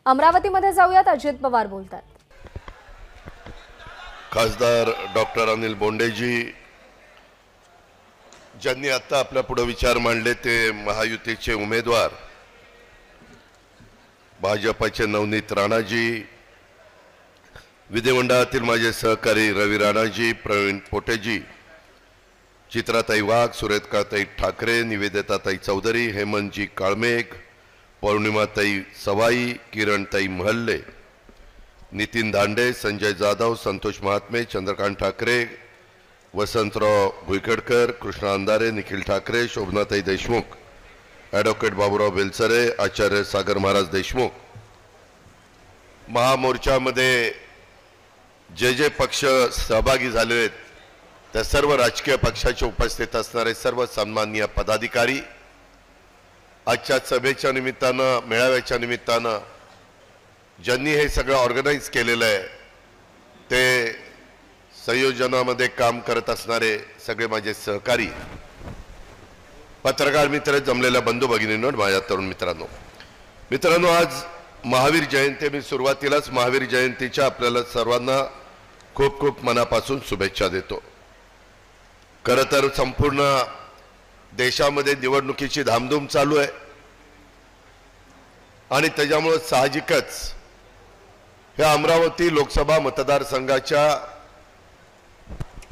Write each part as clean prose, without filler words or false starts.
अमरावतीमध्ये जाऊयात, अजित पवार बोलतात। खासदार डॉक्टर अनिल बोंडेजी ज्यांनी आता आपल्या पुढे विचार मांडले ते महायुतीचे उमेदवार भाजपचे नवनीत राणाजी, विधिमंडळातील माझे सहकारी रवी राणाजी, प्रवीण पोटेजी, चित्राताई वाघ, सुरेखाताई ठाकरे, निवेदिताताई चौधरी, हेमंतजी काळमेघ, पौर्णिमाताई सवाई, किरणताई महल्ले, नितीन दांडे, संजय जाधव, संतोष महात्मे, चंद्रकांत ठाकरे, वसंतराव भुईकडकर, कृष्णा अंधारे, निखिल ठाकरे, शोभनाताई देशमुख, ॲडव्होकेट बाबूराव बेलसरे, आचार्य सागर महाराज देशमुख। महामोर्चामध्ये जे पक्ष सहभागी झाले आहेत त्या सर्व राजकीय पक्षाचे उपस्थित असणारे सर्व सन्माननीय पदाधिकारी, आजच्या सभेच्या निमित्तानं, मेळाव्याच्या निमित्तानं ज्यांनी हे सगळं ऑर्गनाइज केलेलं आहे ते संयोजनामध्ये काम करत असणारे सगळे माझे सहकारी, पत्रकार मित्र, जमलेल्या बंधू भगिनींनो, माझ्या तरुण मित्रांनो, आज महावीर जयंती। मी सुरुवातीलाच महावीर जयंतीच्या आपल्याला सर्वांना खूप खूप मनापासून शुभेच्छा देतो। खरं तर संपूर्ण देशामध्ये निवडणुकीची धामधूम चालू आहे आणि त्याच्यामुळे साहजिकच या अमरावती लोकसभा मतदारसंघाच्या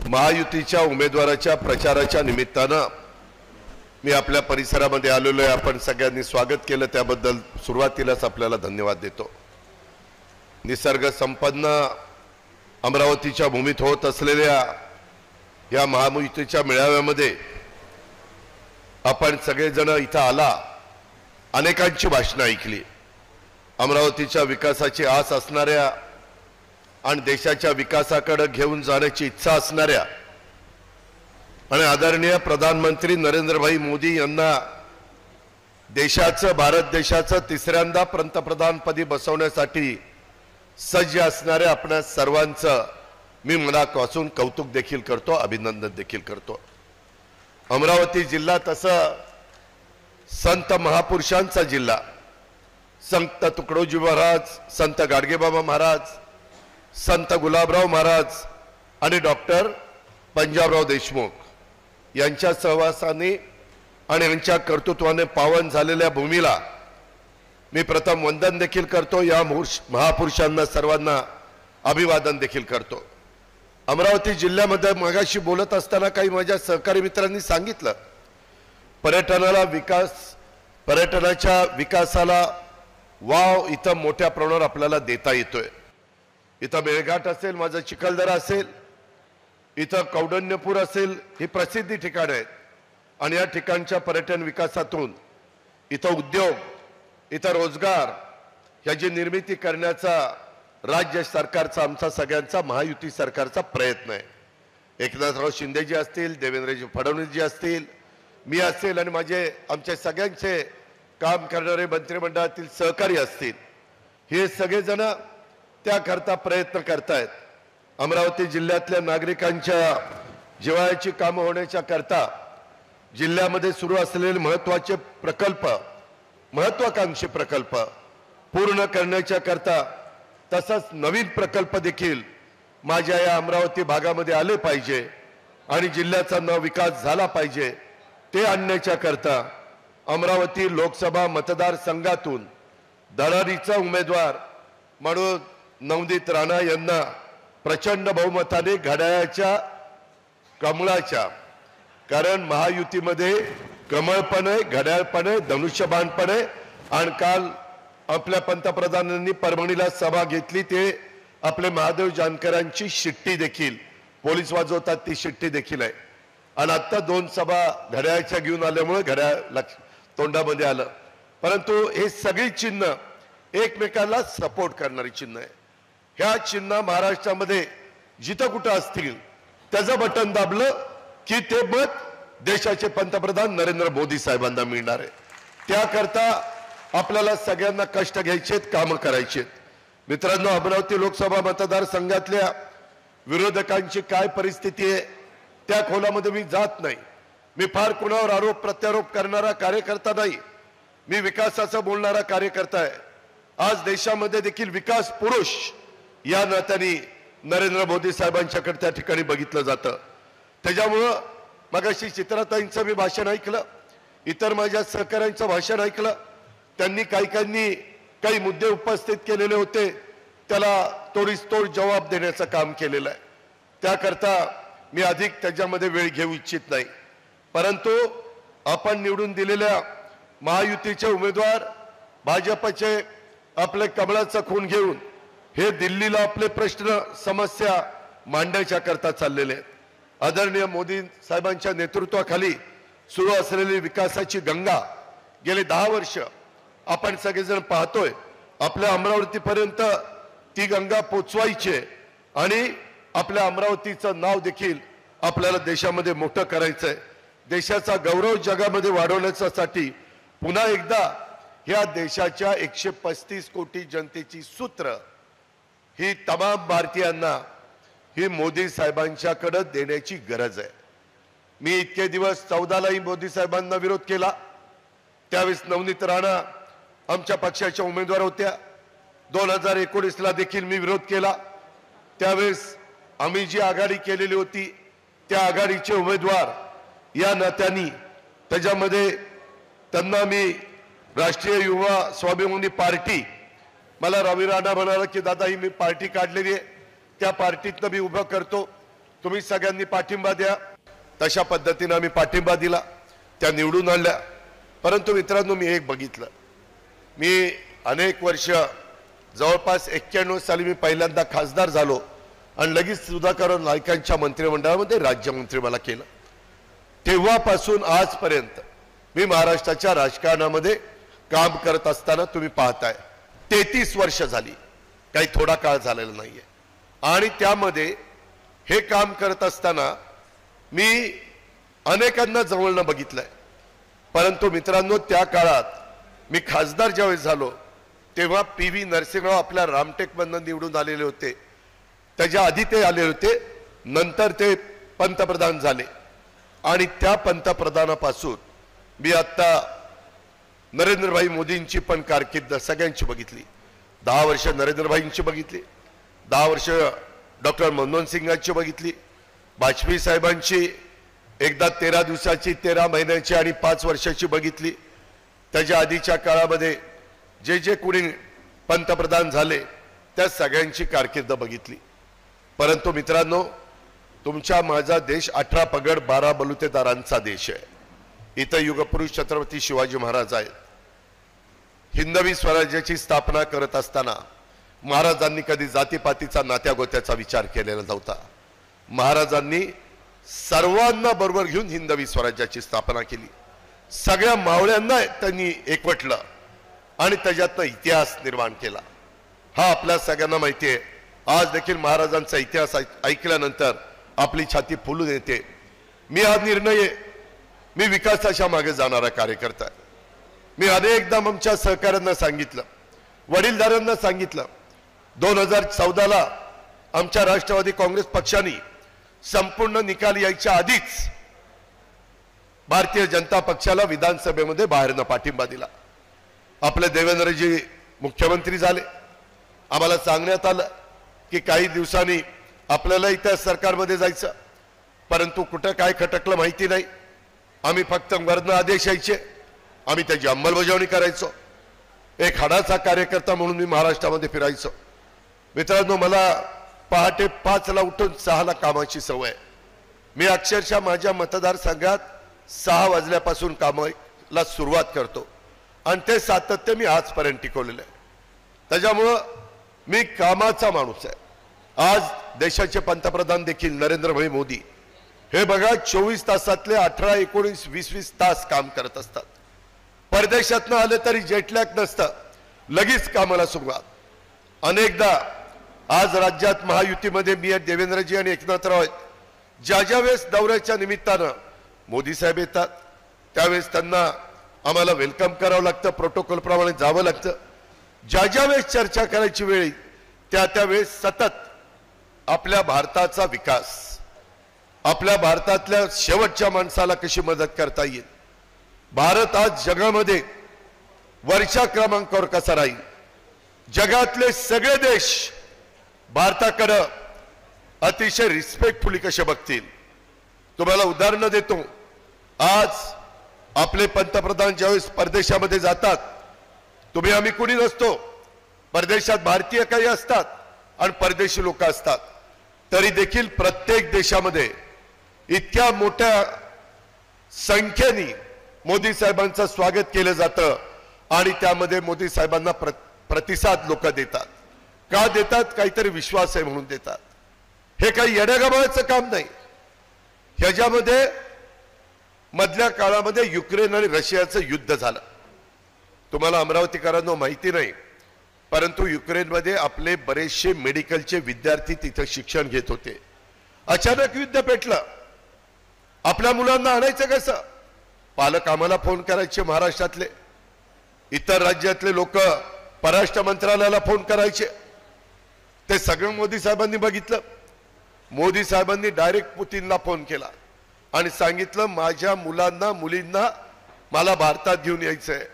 महायुतीच्या उमेदवाराच्या प्रचाराच्या निमित्तानं मी आपल्या परिसरामध्ये आलेलो आहे। आपण सगळ्यांनी स्वागत केलं त्याबद्दल सुरुवातीलाच आपल्याला धन्यवाद देतो। निसर्ग संपन्न अमरावतीच्या भूमीत होत असलेल्या या महायुतीच्या मेळाव्यामध्ये आपण सगळेजण इथं आला, अनेकांची भाषणं ऐकली, अमरावतीच्या विकासाची आस असणाऱ्या आणि देशाच्या विकासाकडे घेऊन जाण्याची इच्छा असणाऱ्या आणि आदरणीय प्रधानमंत्री नरेंद्रभाई मोदी यांना देशाचं, भारत देशाचं तिसऱ्यांदा पंतप्रधानपदी बसवण्यासाठी सज्ज असणाऱ्या आपल्या सर्वांचं मी मनापासून कौतुक देखील करतो, अभिनंदन देखील करतो। अमरावती जिल्हा तसं संत महापुरुषांचा जिल्हा, संत तुकडोजी महाराज, संत गाडगेबाबा महाराज, संत गुलाबराव महाराज आणि डॉक्टर पंजाबराव देशमुख यांच्या सहवासाने आणि यांच्या कर्तृत्वाने पावन झालेल्या भूमीला मी प्रथम वंदन देखील करतो। या महापुरुषांना सर्वांना अभिवादन देखील करतो। अमरावती जिल्ह्यामध्ये मगाशी बोलत असताना काही माझ्या सहकारी मित्रांनी सांगितलं, पर्यटनाच्या विकासाला वाव इथं मोठ्या प्रमाणावर आपल्याला देता येतोय। इथं मेळघाट असेल, माझं चिखलदरा असेल, इथं कौंडण्यपूर असेल, ही प्रसिद्धी ठिकाणं आहेत आणि या ठिकाणच्या पर्यटन विकासातून इथं उद्योग, इथं रोजगार याची निर्मिती करण्याचा राज्य सरकारचा, आमचा सगळ्यांचा, महायुती सरकारचा प्रयत्न आहे। एकनाथराव शिंदेजी असतील, देवेंद्रजी फडणवीसजी असतील, मी असेल आणि आमचे सगळ्यांचे काम करणारे मंत्रिमंडळातील सहकारी असतील, हे सगळेजण त्याकरता प्रयत्न करतायत। अमरावती जिल्ह्यातल्या नागरिकांच्या जिव्हाळ्याची कामं होण्याच्या करता जिल्ह्यामध्ये सुरू असलेले महत्त्वाचे प्रकल्प, महत्त्वाकांक्षी प्रकल्प पूर्ण करण्याच्या करता तसंच नवीन प्रकल्प देखील माझ्या या अमरावती भागामध्ये आले पाहिजे आणि जिल्ह्याचा विकास झाला पाहिजे, ते आणण्याच्या करता अमरावती लोकसभा मतदारसंघातून धडाडीचा उमेदवार म्हणून नवनीत राणा यांना प्रचंड बहुमताने घड्याळाच्या कमळाच्या, कारण महायुतीमध्ये कमळ पण आहे, घड्याळ पण आहे, धनुष्यबाण पण आहे आणि काल आपल्या पंतप्रधानांनी परभणीला सभा घेतली, ते आपले महादेव जानकरांची शिट्टी देखील पोलीस वाजवतात, ती शिट्टी देखील आहे आणि आता 2 सभा घड्याळाच्या घेऊन आल्यामुळे घड्याळ तोंडामध्ये आलं। परंतु हे सगळी चिन्ह एकमेकाला सपोर्ट करणारी चिन्ह आहे। ह्या चिन्ह महाराष्ट्रामध्ये जिथं कुठं असतील त्याचं बटन दाबलं की ते मत देशाचे पंतप्रधान नरेंद्र मोदी साहेबांना मिळणार आहे। त्याकरता आपल्याला सगळ्यांना कष्ट घ्यायचेत, कामं करायचेत। मित्रांनो, अमरावती लोकसभा मतदारसंघातल्या विरोधकांची काय परिस्थिती आहे त्या खोलामध्ये मी जात नाही। मी फार कुणावर आरोप प्रत्यारोप करणारा कार्यकर्ता नाही, मी विकासाचं बोलणारा कार्यकर्ता आहे। आज देशामध्ये देखील विकास पुरुष या नात्याने नरेंद्र मोदी साहेबांच्याकडे त्या ठिकाणी बघितलं जातं. त्याच्यामुळं मगाशी चित्राताईंचं मी भाषण ऐकलं, इतर माझ्या सहकाऱ्यांचं भाषण ऐकलं. त्यांनी काही मुद्दे उपस्थित केलेले होते, त्याला तोडीसतोड जबाब देण्याचं काम केलेलं आहे. त्याकरता मी अधिक त्याच्यामध्ये वेळ घेऊ इच्छित नाही. परंतु आपण निवडून दिलेल्या महायुतीचे उमेदवार भाजपचे आपले कमळाचा खून घेऊन हे दिल्लीला आपले प्रश्न समस्या मांडायच्या करता चाललेले आहेत. आदरणीय मोदी साहेबांच्या नेतृत्वाखाली सुरू असलेली विकासाची गंगा गेले 10 वर्ष आपण सगळेजण पाहतोय. आपल्या अमरावतीपर्यंत ती गंगा पोचवायची आणि आपल्या अमरावतीचं नाव देखील आपल्याला देशामध्ये मोठं करायचंय. देशाचा गौरव जगामध्ये वाढवण्यासाठी पुन्हा एकदा या देशाच्या 135 कोटी जनतेची सूत्र ही तमाम भारतीयांना ही मोदी साहेबांच्याकडे देण्याची गरज आहे. मी इतके दिवस 14लाही मोदी साहेबांना विरोध केला. त्यावेळेस नवनीत राणा आमच्या पक्षाच्या उमेदवार होत्या. 2019ला देखील मी विरोध केला. त्यावेळेस आम्ही जी आघाडी केलेली होती त्या आघाडीचे उमेदवार या नात्याने त्याच्यामध्ये त्यांना मी राष्ट्रीय युवा स्वाभिमानी पार्टी, मला रवी राणा म्हणाला की दादा ही मी पार्टी काढलेली आहे, त्या पार्टीतनं मी उभं करतो, तुम्ही सगळ्यांनी पाठिंबा द्या. तशा पद्धतीने आम्ही पाठिंबा दिला, त्या निवडून आणल्या. परंतु मित्रांनो, मी एक बघितलं, मी अनेक वर्ष जवळपास 91 साली मी पहिल्यांदा खासदार झालो आणि लगेच सुधाकर नाईकांच्या मंत्रिमंडळामध्ये राज्यमंत्री मला केलं. तेव्हापासून आजपर्यंत मी महाराष्ट्राच्या राजकारणामध्ये काम करत असताना तुम्ही पाहताय 33 वर्ष झाली, काही थोडा काळ झालेला नाहीये. आणि त्यामध्ये हे काम करत असताना मी अनेकांना जवळनं बघितलंय. परंतु मित्रांनो, त्या काळात मी खासदार ज्यावेळेस झालो तेव्हा PV नरसिंहराव आपल्या रामटेकमधून निवडून आलेले होते. त्याच्या आधी ते आले होते, नंतर ते पंतप्रधान झाले. आणि त्या पंतप्रधानापासून मी आता नरेंद्रभाई मोदींची पण कारकीर्द सगळ्यांची बघितली. 10 वर्ष नरेंद्रभाईंची बघितली, 10 वर्ष डॉक्टर मनमोहन सिंगांची बघितली, वाजपेयी साहेबांची एकदा 13 दिवसाची, 13 महिन्याची आणि 5 वर्षाची बघितली. त्याच्या आधीच्या काळामध्ये जे कोणी पंतप्रधान झाले त्या सगळ्यांची कारकीर्द बघितली. परंतु मित्रांनो, तुमचा माझा देश 18 पगड 12 बलुतेदारांचा देश आहे. इथं युगपुरुष छत्रपती शिवाजी महाराज आहेत. हिंदवी स्वराज्याची स्थापना करत असताना महाराजांनी कधी जातीपातीचा नात्यागोत्याचा विचार केलेला नव्हता. महाराजांनी सर्वांना बरोबर घेऊन हिंदवी स्वराज्याची स्थापना केली. सगळ्या मावळ्यांना त्यांनी एकवटलं आणि त्याच्यातनं इतिहास निर्माण केला. हा आपल्या सगळ्यांना माहिती आहे. आज देखील महाराजांचा इतिहास ऐकल्यानंतर आपली छाती फुलून येते. मी हा निर्णय, मी विकासाच्या मागे जाणारा कार्यकर्ता आहे. मी अनेकदा आमच्या सहकाऱ्यांना सांगितलं, वडीलधाऱ्यांना सांगितलं, 2014ला आमच्या राष्ट्रवादी काँग्रेस पक्षाने संपूर्ण निकाल यायच्या आधीच भारतीय जनता पक्षाला विधानसभेमध्ये बाहेरनं पाठिंबा दिला. आपले देवेंद्रजी मुख्यमंत्री झाले. आम्हाला सांगण्यात आलं की काही दिवसांनी आपल्याला इथं सरकारमध्ये जायचं. परंतु कुठं काय खटकलं माहिती नाही. आम्ही फक्त वरनं आदेश यायचे, आम्ही त्याची अंमलबजावणी करायचो. एक हाडाचा कार्यकर्ता म्हणून मी महाराष्ट्रामध्ये फिरायचो. मित्रांनो, मला पहाटे 5ला उठून 6ला कामाची सवय. मी अक्षरशः माझ्या मतदारसंघात 6 वाजल्यापासून कामाला सुरुवात करतो आणि ते सातत्य मी आजपर्यंत टिकवलेलं आहे. त्याच्यामुळं मी कामाचा माणूस आहे. आज देशाचे पंतप्रधान देखील नरेंद्रभाई मोदी हे बघा 24 तासातले 18, 19, 20 तास काम करत असतात. परदेशातनं आले तरी जेटलॅग नसतं, लगेच कामाला सुरुवात. अनेकदा आज राज्यात महायुतीमध्ये मी देवेंद्रजी आणि एकनाथराव आहेत. ज्या वेळेस दौऱ्याच्या निमित्तानं मोदी साहेब येतात त्यावेळेस त्यांना आम्हाला वेलकम करावं लागतं, प्रोटोकॉल प्रमाणे जावं लागतं. ज्या वेळेस चर्चा करायची वेळ त्यावेळेस सतत आपल्या भारताचा विकास, आपल्या भारतातल्या शेवटच्या माणसाला कशी मदत करता येईल, भारत आज जगामध्ये वरच्या क्रमांकावर कसा राहील जगातले सगळे देश भारताकडे अतिशय रिस्पेक्टफुली कसे बघतील. तुम्हाला उदाहरण देतो. आज आपले पंतप्रधान ज्यावेळेस परदेशामध्ये जातात, तुम्ही आम्ही कुणी नसतो, परदेशात भारतीय काही असतात आणि परदेशी लोक असतात, तरी देखील प्रत्येक देशामध्ये इतक्या मोठ्या संख्येने मोदी साहेबांचं स्वागत केलं जातं आणि त्यामध्ये मोदी साहेबांना प्रतिसाद लोक देतात. का देतात? काहीतरी विश्वास आहे म्हणून देतात. हे काही येण्यागमाचं काम नाही. ह्याच्यामध्ये मधल्या काळामध्ये युक्रेन आणि रशियाचं युद्ध झालं. तुम्हाला अमरावतीकरांना माहिती नाही, परंतु युक्रेनमध्ये आपले बरेचसे मेडिकलचे विद्यार्थी तिथे शिक्षण घेत होते. अचानक युद्ध पेटलं. आपल्या मुलांना आणायचं कसं? पालक आम्हाला फोन करायचे, महाराष्ट्रातले इतर राज्यातले लोक परराष्ट्र मंत्रालयाला फोन करायचे. ते सगळं मोदी साहेबांनी बघितलं. मोदी साहेबांनी डायरेक्ट पुतीनला फोन केला आणि सांगितलं, माझ्या मुलांना मुलींना मला भारतात घेऊन यायचंय.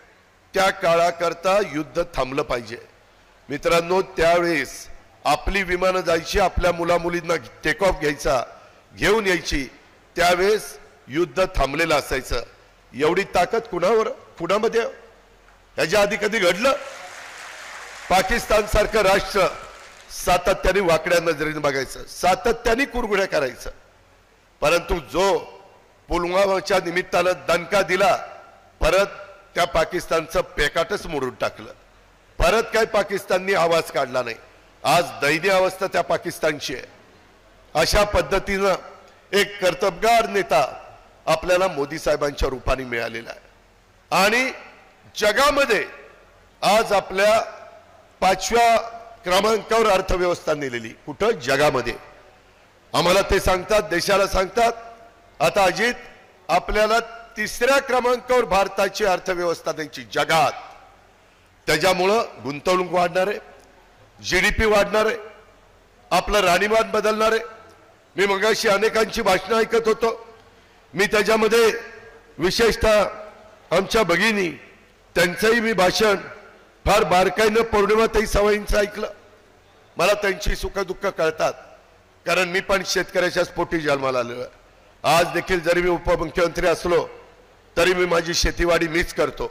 त्या काळाकरता युद्ध थांबलं पाहिजे. मित्रांनो, त्यावेळेस आपली विमानं जायची, आपल्या मुला मुलींना टेक ऑफ घ्यायचा, घेऊन यायची. त्यावेळेस युद्ध थांबलेलं असायचं. एवढी ताकद कुणामध्ये? ह्याच्या आधी कधी घडलं? पाकिस्तान सारखं राष्ट्र सातत्याने वाकड्या नजरेने बघायचं, सातत्याने कुरघुड्या करायचं. परंतु जो पुलवामाच्या निमित्तानं दणका दिला, परत त्या पाकिस्तानचं पेकाटच मोडून टाकलं. परत काय पाकिस्ताननी आवाज काढला नाही. आज दैन्य अवस्था त्या पाकिस्तानची आहे. अशा पद्धतीनं एक कर्तबगार नेता आपल्याला मोदी साहेबांच्या रूपाने मिळालेला आहे. आणि जगामध्ये आज आपल्या 5व्या क्रमांकावर अर्थव्यवस्था नेलेली. कुठं? जगामध्ये. आम्हाला ते सांगतात, देशाला सांगतात, आता अजित आपल्याला 3ऱ्या क्रमांकावर भारताची अर्थव्यवस्था द्यायची जगात. त्याच्यामुळं गुंतवणूक वाढणार आहे, GDP वाढणार आहे, आपलं राहणीमान बदलणार आहे. मी मगाशी अनेकांची भाषणं ऐकत होतो. मी त्याच्यामध्ये विशेषतः आमच्या भगिनी त्यांचंही मी भाषण फार बारकाईनं पौर्णिमाताई सवयींचं ऐकलं. मला त्यांची सुखदुःख कळतात, कारण मी पण शेतकऱ्याच्याच पोटी जन्माला आलेलो आहे. आज देखील जरी मी उपमुख्यमंत्री असलो तरी मी माझी शेतीवाडी मीच करतो.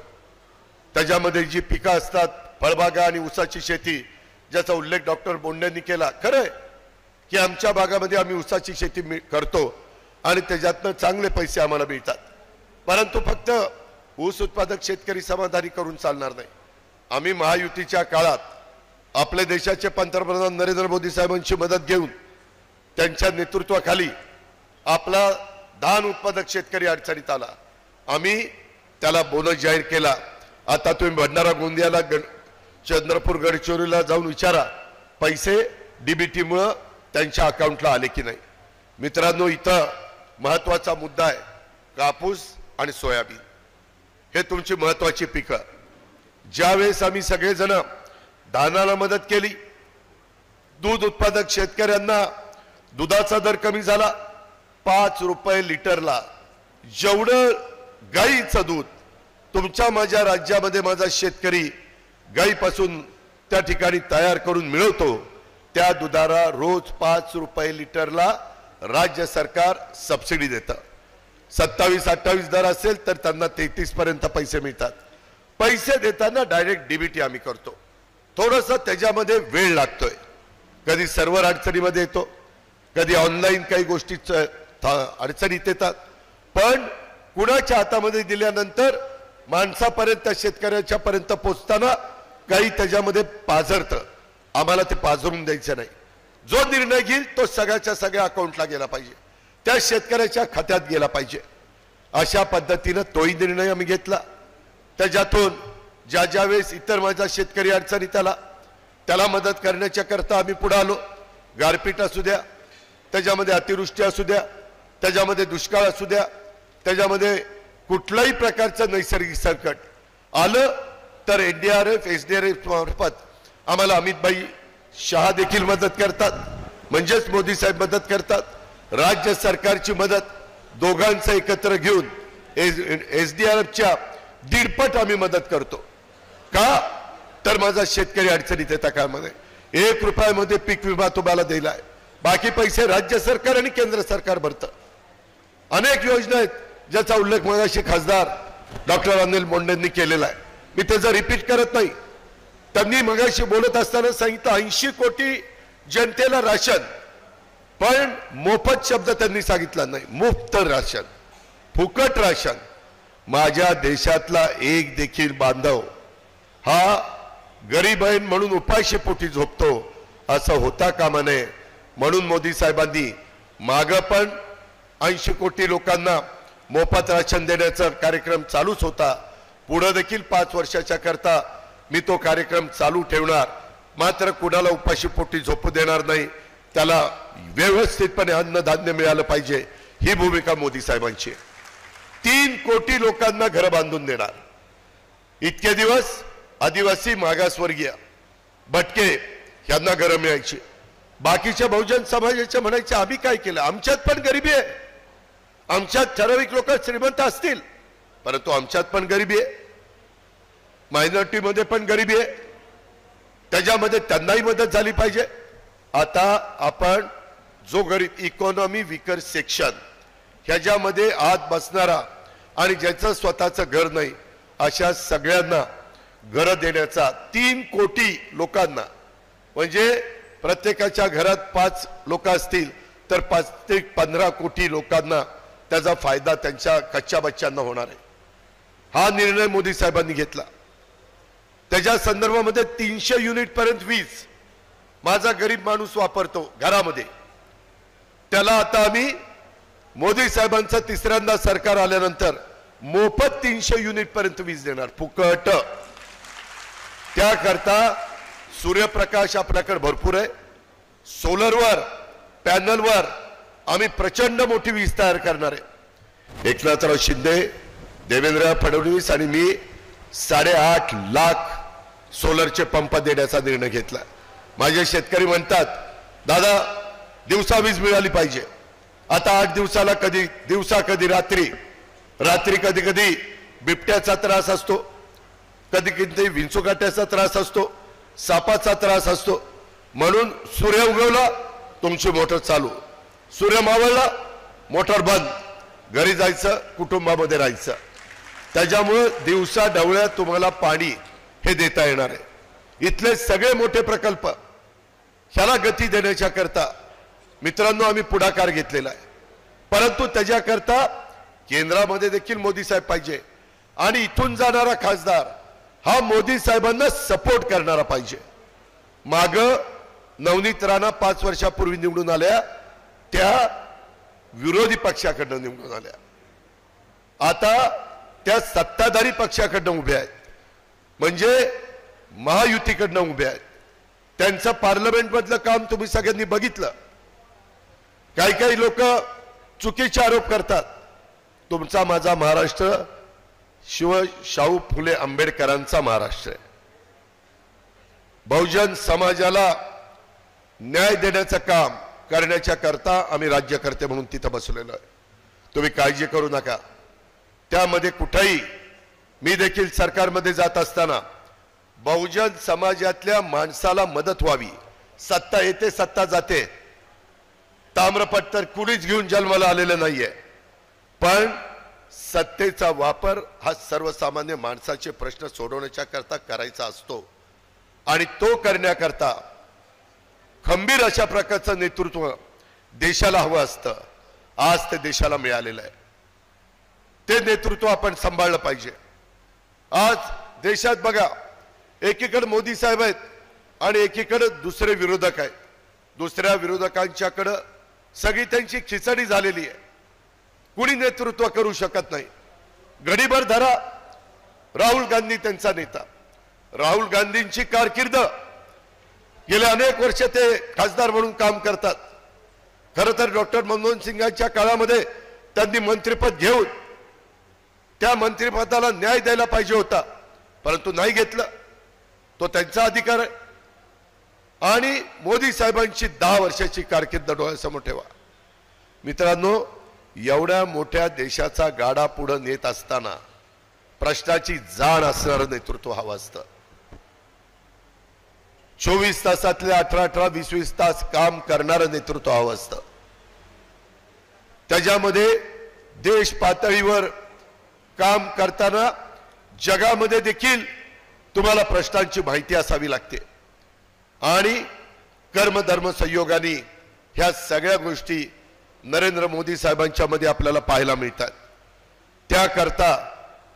त्याच्यामध्ये जी पिकं असतात, फळबागा आणि ऊसाची शेती, ज्याचा उल्लेख डॉक्टर बोंडेंनी केला, खरंय की आमच्या भागामध्ये आम्ही ऊसाची शेती करतो आणि त्याच्यातनं चांगले पैसे आम्हाला मिळतात. परंतु फक्त ऊस उत्पादक शेतकरी समाधानी करून चालणार नाही. आम्ही महायुतीच्या काळात आपल्या देशाचे पंतप्रधान नरेंद्र मोदी साहेबांची मदत घेऊन त्यांच्या नेतृत्वाखाली आपला धान उत्पादक शेतकरी अडचणीत आला. आम्ही त्याला बोनस जाहीर केला. आता तुम्ही भंडारा गोंदियाला चंद्रपूर गडचिरोलीला जाऊन विचारा, पैसे DBT मुळे त्यांच्या अकाउंटला आले की नाही. मित्रांनो, इथं महत्वाचा मुद्दा आहे कापूस आणि सोयाबीन. हे तुमची महत्वाची पिकं. ज्यावेळेस आम्ही सगळेजण धानाला मदत केली, दूध उत्पादक शेतकऱ्यांना दुधाचा दर कमी झाला 5 रुपये लिटरला. जेवढं गाईचं दूध तुमच्या माझ्या राज्यामध्ये माझा शेतकरी गाईपासून त्या ठिकाणी तयार करून मिळवतो, त्या दुधाला रोज 5 रुपये लिटरला राज्य सरकार सबसिडी देतं. 27-28 दर असेल तर त्यांना 33 पर्यंत पैसे मिळतात. पैसे देताना डायरेक्ट DBT आम्ही करतो. थोडंसं त्याच्यामध्ये वेळ लागतोय. कधी सर्व्हर अडचणीमध्ये येतो, कधी ऑनलाईन काही गोष्टी अडचणीत येतात. पण कुणाच्या हातामध्ये दिल्यानंतर माणसापर्यंत, शेतकऱ्याच्या पर्यंत पोहोचताना काही त्याच्यामध्ये पाझरतं. आम्हाला ते पाझरून द्यायचं नाही. जो निर्णय घेईल तो सगळ्याच्या सगळ्या अकाउंटला गेला पाहिजे, त्या शेतकऱ्याच्या खात्यात गेला पाहिजे. अशा पद्धतीनं तोही निर्णय आम्ही घेतला. त्याच्यातून ज्या वेळेस इतर माझा शेतकरी अडचणीत आला त्याला मदत करण्याच्या करता आम्ही पुढे आलो. गारपीट असू द्या, त्याच्यामध्ये अतिवृष्टी असू द्या, त्याच्यामध्ये दुष्काळ असू द्या, त्याच्यामध्ये कुठल्याही प्रकारचं नैसर्गिक संकट आलं तर NDRF SDRF मार्फत आम्हाला अमितभाई शहा देखील मदत करतात, म्हणजेच मोदी साहेब मदत करतात. राज्य सरकारची मदत दोघांचं एकत्र घेऊन SDRFच्या 1.5 पट आम्ही मदत करतो. का? तर माझा शेतकरी अडचणीत येता काळामध्ये 1 रुपयामध्ये पीक विमा तुम्हाला दिलाय, बाकी पैसे राज्य सरकार आणि केंद्र सरकार भरतं. अनेक योजना आहेत ज्याचा उल्लेख मगाशी खासदार डॉक्टर अनिल बोंडेंनी केलेला आहे, मी त्याचा रिपीट करत नाही. त्यांनी मगाशी बोलत असताना सांगितलं 80 कोटी जनतेला राशन, पण मोफत शब्द त्यांनी सांगितला नाही, मुफ्त राशन, फुकट राशन. माझ्या देशातला एक देखील बांधव हा गरीब आहे म्हणून उपाशी पोटी झोपतो असं होता कामा नये. म्हणून मोदी साहेबांनी माग पण 80 कोटी लोकांना मोफत राशन देण्याचा कार्यक्रम चालूच होता, पुढे देखील 5 वर्षाच्या करता मी तो कार्यक्रम चालू ठेवणार. मात्र कुणाला उपाशी पोटी झोपू देणार नाही, त्याला व्यवस्थितपणे अन्नधान्य मिळालं पाहिजे, ही भूमिका मोदी साहेबांची. 3 कोटी लोकांना घर बांधून देणार. इतके दिवस आदिवासी, मागासवर्गीय, भटके यांना घरं मिळायची, बाकीच्या बहुजन समाजाच्या म्हणायचे आम्ही काय केलं, आमच्यात पण गरिबी आहे, आमच्यात ठराविक लोक श्रीमंत असतील परंतु आमच्यात पण गरिबी आहे, मायनॉरिटी मध्ये पण गरिबी आहे, त्याच्यामध्ये त्यांनाही मदत झाली पाहिजे. आता आपण जो गरीब इकॉनॉमी वीकर सेक्शन ह्याच्यामध्ये आत बसणारा आणि ज्याचं स्वतःचं घर नाही अशा सगळ्यांना घर देण्याचा 3 कोटी लोकांना, म्हणजे प्रत्येकाच्या घरात 5 लोक असतील तर 5 ते 15 कोटी लोकांना त्याचा फायदा त्यांच्या कच्च्या बच्चांना होणार आहे. हा निर्णय मोदी साहेबांनी घेतला. त्याच्या संदर्भामध्ये 300 युनिट पर्यंत वीज माझा गरीब माणूस वापरतो घरामध्ये, त्याला आता आम्ही मोदी साहेबांचं तिसऱ्यांदा सरकार आल्यानंतर मोफत 300 युनिट पर्यंत वीज देणार, फुकट. त्याकरता सूर्यप्रकाश आपल्याकडे भरपूर आहे, सोलरवर, पॅनलवर आम्ही प्रचंड मोठी वीज तयार करणार आहे. एकनाथराव शिंदे, देवेंद्र फडणवीस आणि मी 8.5 लाख सोलरचे पंप देण्याचा निर्णय घेतला. माझे शेतकरी म्हणतात दादा दिवसा वीज मिळाली पाहिजे. आता 8 दिवसाला कधी दिवसा कधी रात्री, रात्री कधी कधी बिबट्याचा त्रास असतो, कधी कधी विंचुकाट्याचा त्रास असतो, सापाचा त्रास असतो. म्हणून सूर्य उगवला तुमची मोटर चालू, सूर्य मावळला मोटर बंद, घरी जायचं, कुटुंबामध्ये राहायचं. त्याच्यामुळे दिवसा ढवळ्यात तुम्हाला पाणी हे देता येणार आहे. इथले सगळे मोठे प्रकल्प ह्याला गती देण्याच्या करता मित्रांनो आम्ही पुढाकार घेतलेला आहे, परंतु त्याच्याकरता केंद्रामध्ये देखील मोदी साहेब पाहिजे आणि इथून जाणारा खासदार हा मोदी साहेबांना सपोर्ट करणारा पाहिजे. माग नवनीत राणा 5 वर्षापूर्वी निवडून आल्या, त्या विरोधी पक्षाकडनं निवडून आल्या, आता त्या सत्ताधारी पक्षाकडनं उभ्या आहेत, म्हणजे महायुतीकडनं उभ्या आहेत. त्यांचं पार्लमेंट मधलं काम तुम्ही सगळ्यांनी बघितलं. काही काही लोक चुकीचे आरोप करतात. तुमचा माझा महाराष्ट्र शाहू फुले आंबेडकरांचा महाराष्ट्र आहे. बहुजन समाजाला न्याय देण्याचं काम करण्याच्या करता आम्ही राज्यकर्ते म्हणून तिथं बसलेलो आहे. तुम्ही काळजी करू नका. त्यामध्ये कुठेही मी देखील सरकारमध्ये जात असताना बहुजन समाजातल्या माणसाला मदत व्हावी. सत्ता येते सत्ता जाते, ताम्रपट तर कुणीच घेऊन जन्माला आलेलं नाहीये, पण सत्तेचा वापर हा सर्वसामान्य माणसाचे प्रश्न सोडवण्याच्या करता करायचा असतो आणि तो करण्याकरता खंबीर अशा प्रकारचं नेतृत्व देशाला हवं असतं. आज ते देशाला मिळालेलं आहे, ते नेतृत्व आपण सांभाळलं पाहिजे. आज देशात बघा, एकीकडे मोदी साहेब आहेत आणि एकीकडे दुसरे विरोधक आहेत. दुसऱ्या विरोधकांच्याकडे सगळी त्यांची खिचडी झालेली आहे, कुणी नेतृत्व करू शकत नाही. घडीभर धरा, राहुल गांधी त्यांचा नेता. राहुल गांधींची कारकीर्द गेले अनेक वर्ष ते खासदार म्हणून काम करतात. खरं तर डॉक्टर मनमोहन सिंगांच्या काळामध्ये त्यांनी मंत्रिपद घेऊन त्या मंत्रिपदाला न्याय द्यायला पाहिजे होता, परंतु नाही घेतलं. तो त्यांचा अधिकार आहे. आणि मोदी साहेबांची 10 वर्षाची कारकीर्द डोळ्यासमोर ठेवा. मित्रांनो, एवढ्या मोठ्या देशाचा गाडा पुढे नेत असताना प्रश्नाची जाण असणारं नेतृत्व हवं असतं. 24 तासातले 18-18, 20-20 तास काम करणारं नेतृत्व हवं असतं. त्याच्यामध्ये देश पातळीवर काम करताना जगामध्ये देखील तुम्हाला प्रश्नांची माहिती असावी लागते आणि कर्मधर्म संयोगाने ह्या सगळ्या गोष्टी नरेंद्र मोदी साहेबांच्या मध्ये आपल्याला पाहायला मिळतात. त्याकरता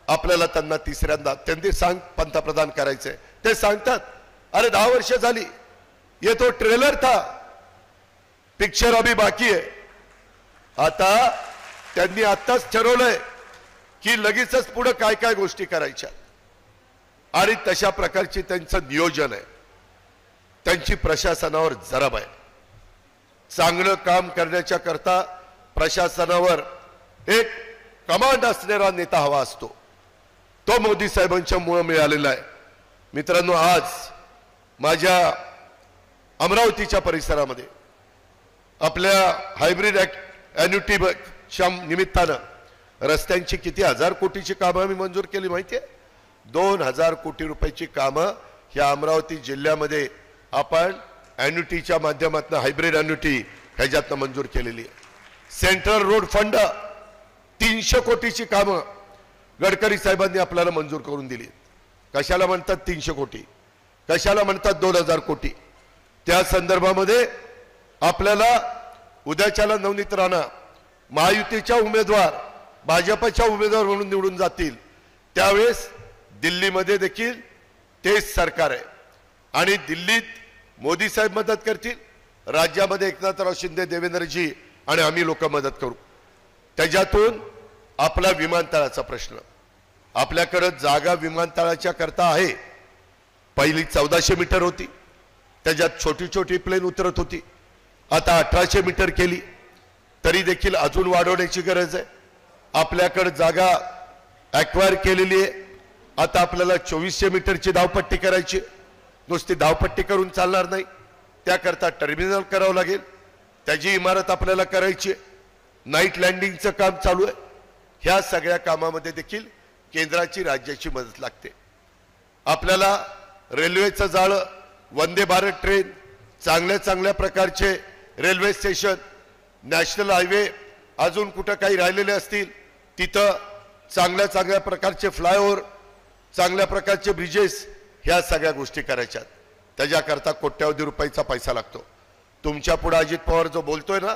आपल्याला त्यांना तिसऱ्यांदा त्यांनी पंतप्रधान करायचंय ते सांगतात. अरे 10 वर्ष झाली, ये तो ट्रेलर था, पिक्चर अभी बाकी है. आता त्यांनी आत्ताच ठरवलंय की लगेचच पुढे काय काय गोष्टी करायच्या आणि तशा प्रकारची त्यांचं नियोजन आहे. त्यांची प्रशासनावर जरब आहे. चांगलं काम करण्याच्या करता प्रशासनावर एक कमांड असणारा नेता हवा असतो. तो मोदी साहेबांच्या मुळे मिळालेला आहे. मित्रांनो, आज माझ्या अमरावतीच्या परिसरामध्ये आपल्या हायब्रिड ॲन्युटीच्या निमित्तानं रस्त्यांची किती 1000 कोटीची कामं आम्ही मंजूर केली माहिती आहे. 2000 कोटी रुपयाची कामं ह्या अमरावती जिल्ह्यामध्ये आपण ॲन्युटीच्या माध्यमातून हायब्रिड ॲन्युटी ह्याच्यातनं मंजूर केलेली आहे. सेंट्रल रोड फंड 300 कोटीची कामं गडकरी साहेबांनी आपल्याला मंजूर करून दिली. कशाला म्हणतात 300 कोटी, कशाला म्हणतात 2000 कोटी? त्या संदर्भामध्ये आपल्याला उद्याच्याला नवनीत राणा महायुतीच्या उमेदवार भाजपच्या उमेदवार म्हणून निवडून जातील त्यावेळेस दिल्लीमध्ये देखील तेच सरकार आहे आणि दिल्लीत मोदी साहेब मदत करतील, राज्यामध्ये एकनाथराव शिंदे, देवेंद्रजी आणि आम्ही लोक मदत करू. त्याच्यातून आपला विमानतळाचा प्रश्न, आपल्याकडे जागा विमानतळाच्या करता आहे. पहिली 1400 मीटर होती, त्याच्यात छोटी छोटी प्लेन उतरत होती. आता 1800 मीटर केली, तरी देखील अजून वाढवण्याची गरज आहे. आपल्याकडे जागा ॲक्वायर केलेली आहे. आता आपल्याला 2400 मीटरची धावपट्टी करायची. नुसती धावपट्टी करून चालणार नाही, त्याकरता टर्मिनल करावं लागेल. त्याची इमारत आपल्याला करायची आहे. नाईट लँडिंगचं काम चालू आहे. ह्या सगळ्या कामामध्ये देखील केंद्राची राज्याची मदत लागते. आपल्याला रेल्वेचं जाळं, वंदे भारत ट्रेन, चांगल्या चांगल्या प्रकारचे रेल्वे स्टेशन, नॅशनल हायवे अजून कुठं काही राहिलेले असतील तिथं चांगल्या चांगल्या प्रकारचे फ्लायओव्हर, चांगल्या प्रकारचे ब्रिजेस, ह्या सगळ्या गोष्टी करायच्या. त्याच्याकरता कोट्यावधी रुपयाचा पैसा लागतो. तुमच्या पुढे अजित पवार जो बोलतोय ना,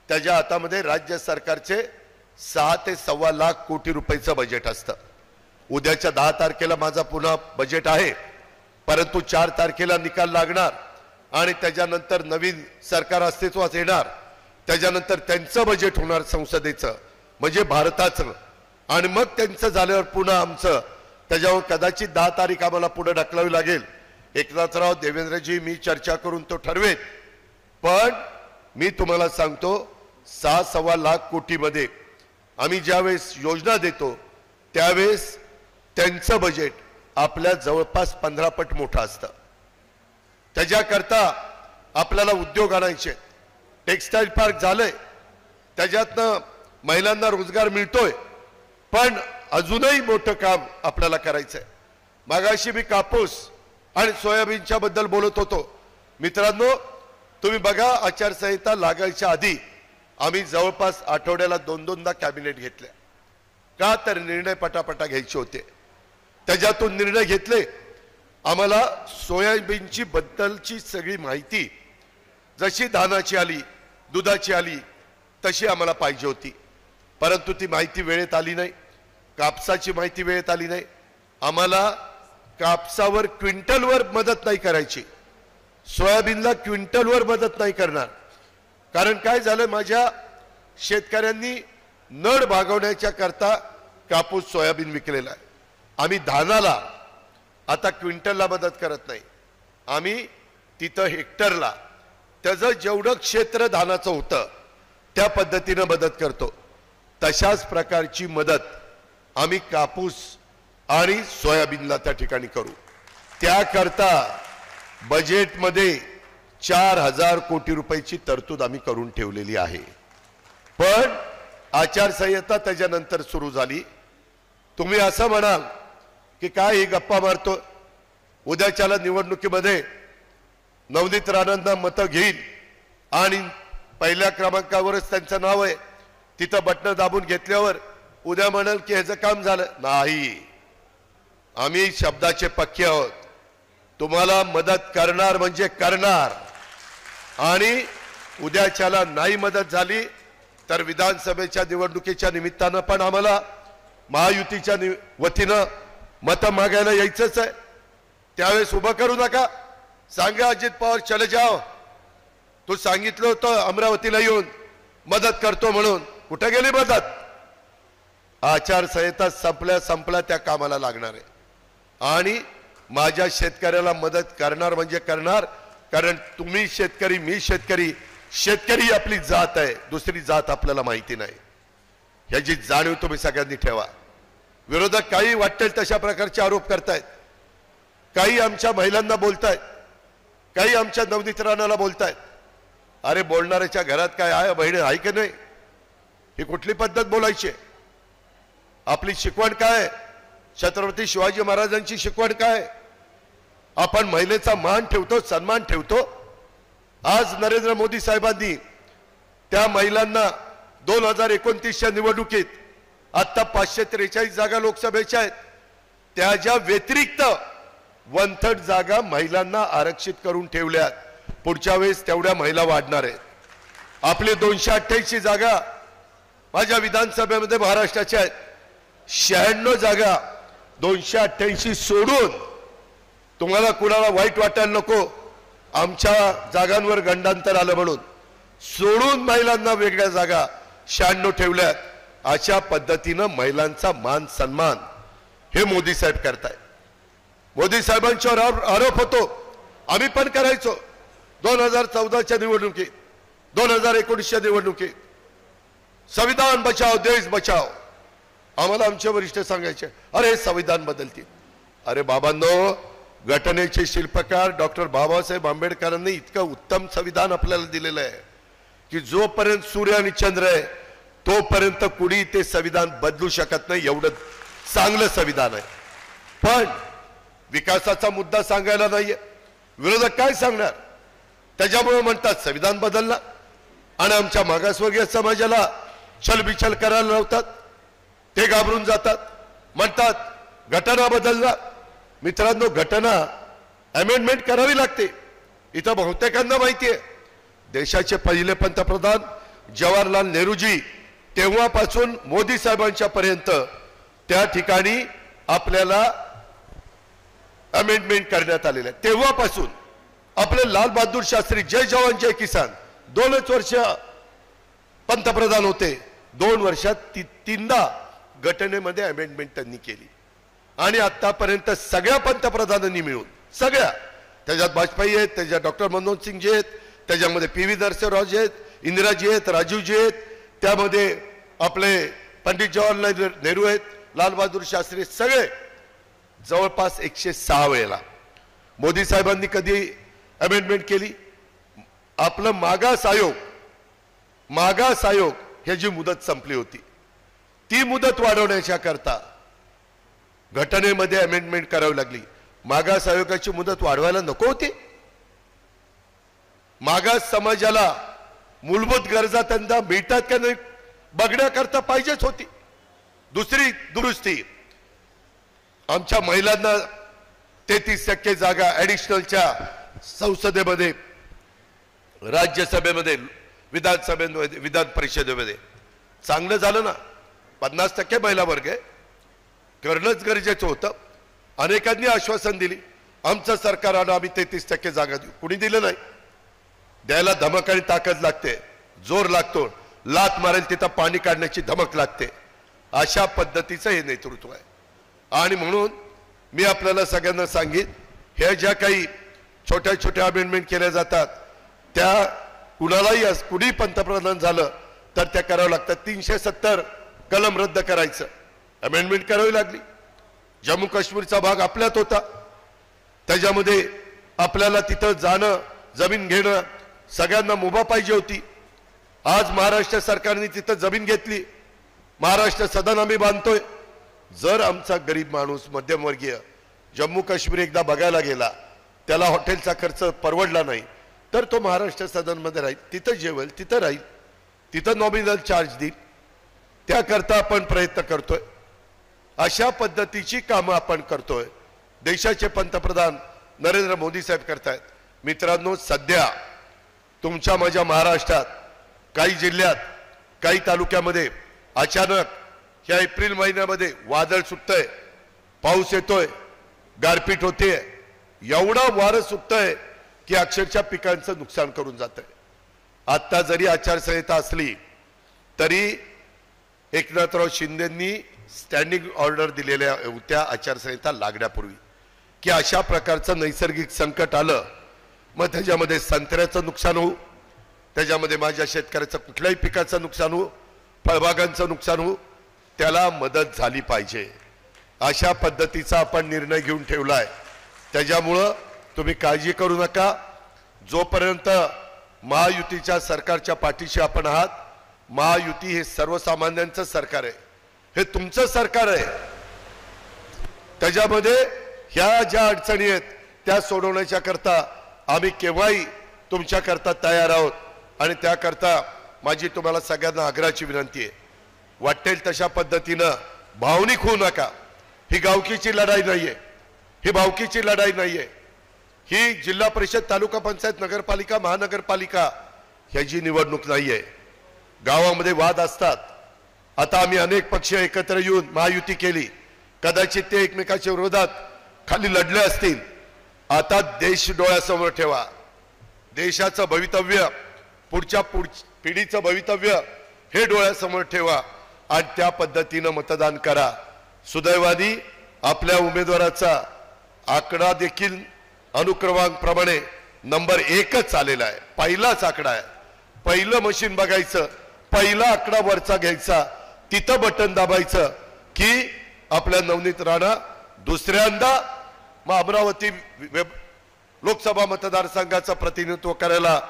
त्याच्या हातामध्ये राज्य सरकारचे 6 ते 1.25 लाख कोटी रुपयाचं बजेट असतं. उद्याच्या 10 तारखेला माझा पुन्हा बजेट आहे, परंतु 4 तारखेला निकाल लागणार आणि त्याच्यानंतर नवीन सरकार अस्तित्वात येणार. त्याच्यानंतर त्यांचं बजेट होणार संसदेचं, म्हणजे भारताचं, आणि मग त्यांचं झाल्यावर पुन्हा आमचं. त्याच्यावर कदाचित 10 तारीख आम्हाला पुढे ढकलावी लागेल. एकनाथराव, देवेंद्रजी, मी चर्चा करून तो ठरवेत. पण मी तुम्हाला सांगतो 6-1.25 लाख कोटीमध्ये आम्ही ज्यावेळेस योजना देतो त्यावेळेस त्यांचं बजेट आपल्या जवळपास 15 पट मोठं असतं. त्याच्याकरता आपल्याला उद्योग आणायचे. टेक्सटाईल पार्क झालंय, त्याच्यातनं महिलांना रोजगार मिळतोय, पण अजूनही मोठं काम आपल्याला करायचंय. मागाशी मी कापूस आणि सोयाबीनच्या बद्दल बोलत होतो. मित्रांनो, तुम्ही बघा, आचारसंहिता लागायच्या आधी आम्ही जवळपास आठवड्याला 2-2दा कॅबिनेट घेतल्या. का तर निर्णय पटापटा घ्यायचे होते. त्याच्यातून निर्णय घेतले. आम्हाला सोयाबीनची बद्दलची सगळी माहिती जशी धानाची आली, दुधाची आली, तशी आम्हाला पाहिजे होती, परंतु ती माहिती वेळेत आली नाही. कापसाची माहिती वेळेत आली नाही. आम्हाला कापसावर क्विंटलवर मदत नाही करायची, सोयाबीनला क्विंटलवर मदत नाही करणार. कारण काय झालं, माझ्या शेतकऱ्यांनी नड भागवण्याच्या करता कापूस, सोयाबीन विकलेला आहे. आम्ही धानाला आता क्विंटलला मदत करत नाही, आम्ही तिथं हेक्टरला, त्याचं जेवढं क्षेत्र धानाचं होतं त्या पद्धतीनं मदत करतो. तशाच प्रकारची मदत आम्ही कापूस आणि सोयाबीनला त्या ठिकाणी करू. त्याकरता बजेटमध्ये 4000 कोटी रुपयाची तरतूद आम्ही करून ठेवलेली आहे. पण आचारसंहिता त्याच्यानंतर सुरू झाली. तुम्ही असं म्हणाल की काय ही गप्पा मारतो, उद्याच्याला निवडणुकीमध्ये नवनीत राणांना मतं घेईल आणि पहिल्या क्रमांकावरच त्यांचं नाव आहे, तिथं बटणं दाबून घेतल्यावर उद्या म्हणाल की ह्याचं काम झालं नाही. आम्ही शब्दाचे पक्के आहोत. तुम्हाला मदत करणार म्हणजे करणार. आणि उद्याच्याला नाही मदत झाली तर विधानसभेच्या निवडणुकीच्या निमित्तानं पण आम्हाला महायुतीच्या वतीनं मतं मागायला यायचंच आहे. त्यावेळेस उभं करू नका. सांगा अजित पवार चले जाओ. तू सांगितलं होतं अमरावतीला येऊन मदत करतो म्हणून, कुठे गेली मदत? आचारसंहिता संपल्या त्या कामाला लागणार आहे. आणि माझ्या शेतकऱ्याला मदत करणार म्हणजे करणार. कारण तुम्ही शेतकरी, मी शेतकरी, शेतकरी आपली जात आहे, दुसरी जात आपल्याला माहिती नाही. ह्याची जाणीव तुम्ही सगळ्यांनी ठेवा. विरोधक काही वाटेल तशा प्रकारचे आरोप करतायत, काही आमच्या महिलांना बोलतायत, काही आमच्या नवनीत राणाला बोलतायत. अरे बोलणाऱ्याच्या घरात काय आहे बहिणी आहे की नाही? ही कुठली पद्धत बोलायची? आपली शिकवण काय? छत्रपती शिवाजी महाराजांची शिकवण काय? आपण महिलेचा मान ठेवतो, सन्मान ठेवतो. आज नरेंद्र मोदी साहेबांनी त्या महिलांना 2029च्या निवडणुकीत आता 543 जागा लोकसभेच्या आहेत, त्याच्या व्यतिरिक्त 1/3 जागा महिलांना आरक्षित करून ठेवल्यात. पुढच्या वेळेस तेवढ्या महिला वाढणार आहेत. आपले 288 जागा माझ्या विधानसभेमध्ये महाराष्ट्राच्या आहेत. 96 जागा 288 सोडून, तुम्हाला कुणाला वाईट वाटायला नको आमच्या जागांवर गंडांतर आलं म्हणून, सोडून महिलांना वेगळ्या जागा 96 ठेवल्यात. अशा पद्धतीनं महिलांचा मान सन्मान हे मोदी साहेब करतायत. मोदी साहेबांच्यावर आरोप होतो, आम्ही पण करायचो 2014च्या निवडणुकीत, 2019च्या निवडणुकीत. संविधान बचाओ देश बचाओ. आम्हाला आमचे वरिष्ठ सांगायचे अरे संविधान बदलतील. अरे बाबांनो, घटनेचे शिल्पकार डॉक्टर बाबासाहेब आंबेडकरांनी इतकं उत्तम संविधान आपल्याला दिलेलं आहे की जोपर्यंत सूर्य आणि चंद्र आहे तोपर्यंत कुणी ते संविधान बदलू शकत नाही. एवढं चांगलं संविधान आहे. पण विकासाचा मुद्दा सांगायला नाहीये. विरोधक काय सांगणार? त्याच्यामुळे म्हणतात संविधान बदलला आणि आमच्या मागासवर्गीय समाजाला छलबिछल करायला लावतात. ते घाबरून जातात, म्हणतात घटना बदलला. मित्रांनो, घटना अमेंडमेंट करावी लागते. इथं बहुतेकांना माहिती आहे, देशाचे पहिले पंतप्रधान जवाहरलाल नेहरूजी तेव्हापासून मोदी साहेबांच्या पर्यंत त्या ठिकाणी आपल्याला अमेंडमेंट करण्यात आलेलं आहे. तेव्हापासून आपले लाल बहादूर शास्त्री जय जवान जय किसान 2च वर्ष पंतप्रधान होते. 2 वर्षात तीनदा घटनेमध्ये अमेंडमेंट त्यांनी केली. आणि आतापर्यंत सगळ्या पंतप्रधानांनी मिळून, सगळ्या, त्याच्यात वाजपेयी आहेत, त्याच्यात डॉक्टर मनमोहन सिंगजी आहेत, त्याच्यामध्ये PV नरसिंहरावजी आहेत, इंदिराजी आहेत, राजीवजी आहेत, त्यामध्ये आपले पंडित जवाहरलाल नेहरू आहेत, लाल बहादूर शास्त्री, सगळे जवळपास 106 वेळेला. मोदी साहेबांनी कधी अमेंडमेंट केली? आपलं मागास आयोग ह्याची मुदत संपली होती. ती मुदत वाढवण्याच्या करता घटनेमध्ये अमेंडमेंट करावी लागली. मागास आयोगाची मुदत वाढवायला नको होती? मागास समाजाला मूलभूत गरजा त्यांना मिळतात का नाही बघण्याकरता पाहिजेच होती. दुसरी दुरुस्ती, आमच्या महिलांना 33% जागा ऍडिशनलच्या संसदेमध्ये, राज्यसभेमध्ये, विधानसभेमध्ये, विधान परिषदेमध्ये. चांगलं झालं ना. 50% महिला वर्ग आहे, करणंच गरजेचं होतं. अनेकांनी आश्वासन दिली आमचं सरकार आलं आम्ही 33% जागा देऊ. कुणी दिलं नाही. द्यायला धमक आणि ताकद लागते, जोर लागतो. लात मारेल तिथं पाणी काढण्याची धमक लागते. अशा पद्धतीचं हे नेतृत्व आहे. आणि म्हणून मी आपल्याला सगळ्यांना सांगेन, हे ज्या काही छोट्या छोट्या अमेंडमेंट केल्या जातात त्या कुणालाही कुणी पंतप्रधान झालं तर त्या करावं लागतात. 370 कलम रद्द करायचं, अमेंडमेंट करावी लागली. जम्मू काश्मीरचा भाग आपल्यात होता, त्याच्यामध्ये आपल्याला तिथं जाणं, जमीन घेणं सगळ्यांना मुभा पाहिजे होती. आज महाराष्ट्र सरकारने तिथं जमीन घेतली, महाराष्ट्र सदन आम्ही बांधतोय. जर आमचा गरीब माणूस मध्यमवर्गीय जम्मू काश्मीर एकदा बघायला गेला त्याला हॉटेलचा खर्च परवडला नाही तर तो महाराष्ट्र सदनमध्ये राहील, तिथं जेवेल, तिथं राहील, तिथं नॉमिनल चार्ज देईल. त्याकरता आपण प्रयत्न करतोय. अशा पद्धतीची कामं आपण करतोय. देशाचे पंतप्रधान नरेंद्र मोदी साहेब करतायत. मित्रांनो, सध्या तुमच्या माझ्या महाराष्ट्रात काही जिल्ह्यात काही तालुक्यामध्ये अचानक या एप्रिल महिन्यामध्ये वादळ सुटतंय, पाऊस येतोय, गारपीट होते, एवढा वारं सुटतंय की अक्षरशः पिकांचं नुकसान करून जातंय. आता जरी आचारसंहिता असली तरी एकनाथराव शिंदेंनी स्टँडिंग ऑर्डर दिलेल्या होत्या आचारसंहिता लागण्यापूर्वी की अशा प्रकारचं नैसर्गिक संकट आलं मग त्याच्यामध्ये संत्र्याचं नुकसान होऊ, त्याच्यामध्ये माझ्या शेतकऱ्याचं कुठल्याही पिकाचं नुकसान होऊ, फळबागांचं नुकसान होऊ, त्याला मदत झाली पाहिजे. अशा पद्धतीचा आपण निर्णय घेऊन ठेवलाय. त्याच्यामुळं तुम्ही काळजी करू नका. जोपर्यंत महायुतीच्या सरकारच्या पाठीशी आपण आहात, महायुती हे सर्वसामान्यांचं सरकार आहे, हे तुमचं सरकार आहे. त्याच्यामध्ये ह्या ज्या अडचणी आहेत त्या सोडवण्याच्या करता आम्ही केव्हाही तुमच्या करता तयार आहोत. आणि त्याकरता माझी तुम्हाला सगळ्यांना आग्रहाची विनंती आहे, वाटेल तशा पद्धतीनं भावनिक होऊ नका. ही गावकीची लढाई नाहीये, ही भावकीची लढाई नाहीये. ही जिल्हा परिषद, तालुका पंचायत, नगरपालिका, महानगरपालिका ह्याची निवडणूक नाहीये. गावामध्ये वाद असतात. आता आम्ही अनेक पक्ष एकत्र येऊन महायुती केली, कदाचित ते एकमेकाच्या विरोधात खाली लढले असतील. आता देश डोळ्यासमोर ठेवा. देशाचं भवितव्य, पुढच्या पिढीचं भवितव्य हे डोळ्यासमोर ठेवा आणि त्या पद्धतीनं मतदान करा. सुदैवाने आपल्या उमेदवाराचा आकडा देखील अनुक्रमांप्रमाणे नंबर 1च आलेला आहे. पहिलाच आकडा आहे. पहिलं मशीन बघायचं, पहिला आकडा वरचा घ्यायचा, तिथं बटन दाबायचं की आपल्या नवनीत राणा दुसऱ्यांदा अमरावती लोकसभा मतदारसंघाचं प्रतिनिधित्व करायला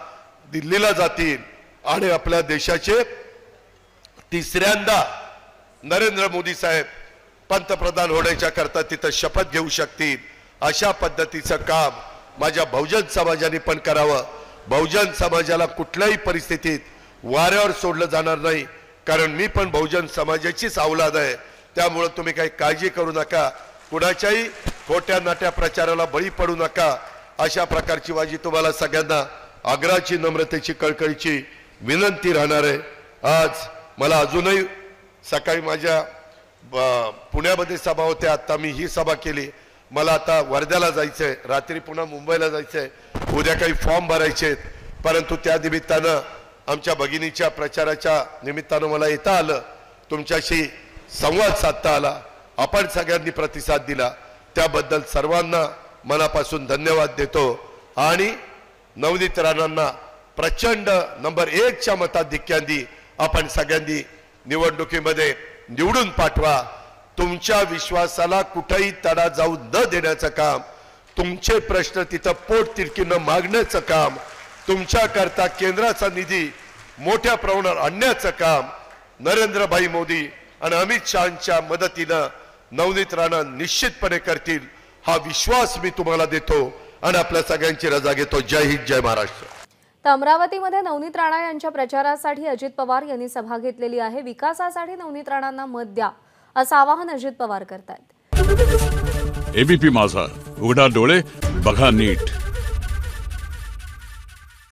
दिल्लीला जातील आणि आपल्या देशाचे तिसऱ्यांदा नरेंद्र मोदी साहेब पंतप्रधान होण्याच्या करता तिथं शपथ घेऊ शकतील. अशा पद्धतीचं काम माझ्या बहुजन समाजाने पण करावं. बहुजन समाजाला कुठल्याही परिस्थितीत वाऱ्यावर सोडलं जाणार नाही, कारण मी पण बहुजन समाजाचीच औलाद आहे. त्यामुळे तुम्ही काही काळजी करू नका, कुणाच्याही खोट्या नाट्या प्रचाराला बळी पडू नका. अशा प्रकारची माझी तुम्हाला सगळ्यांना आग्रहाची, नम्रतेची, कळकळीची विनंती राहणार आहे. आज मला अजूनही सकाळी माझ्या पुण्यामध्ये सभा होत्या, आता मी ही सभा केली. मला आता वर्ध्याला जायचंय, रात्री पुन्हा मुंबईला जायचंय, उद्या काही फॉर्म भरायचे आहेत. परंतु त्या निमित्तानं आमच्या भगिनीच्या प्रचाराच्या निमित्तानं मला येता आलं, तुमच्याशी संवाद साधता आला, आपण सगळ्यांनी प्रतिसाद दिला, त्याबद्दल सर्वांना मनापासून धन्यवाद देतो. आणि नवनीत राणांना प्रचंड नंबर 1च्या मताधिक्यांनी आपण सगळ्यांनी निवडणुकीमध्ये निवडून पाठवा. तुमच्या विश्वासाला कुठेही तडा जाऊ न देण्याचं काम, तुमचे प्रश्न तिथं पोट तिडकीनं मागण्याचं काम, तुमच्याकरता केंद्राचा निधी मोठ्या प्रमाणावर आणण्याचं काम नरेंद्रभाई मोदी आणि अमित शहांच्या मदतीनं नवनीत राणा निश्चितपणे करतील. हा विश्वास मी तुम्हाला देतो आणि आपल्या सगळ्यांची रजा घेतो. जय हिंद, जय महाराष्ट्र. तर अमरावतीमध्ये नवनीत राणा यांच्या प्रचारासाठी अजित पवार यांनी सभा घेतलेली आहे. विकासासाठी नवनीत राणांना मत द्या असं आवाहन अजित पवार करतायत. एबीपी माझा, उघडा डोळे बघा नीट.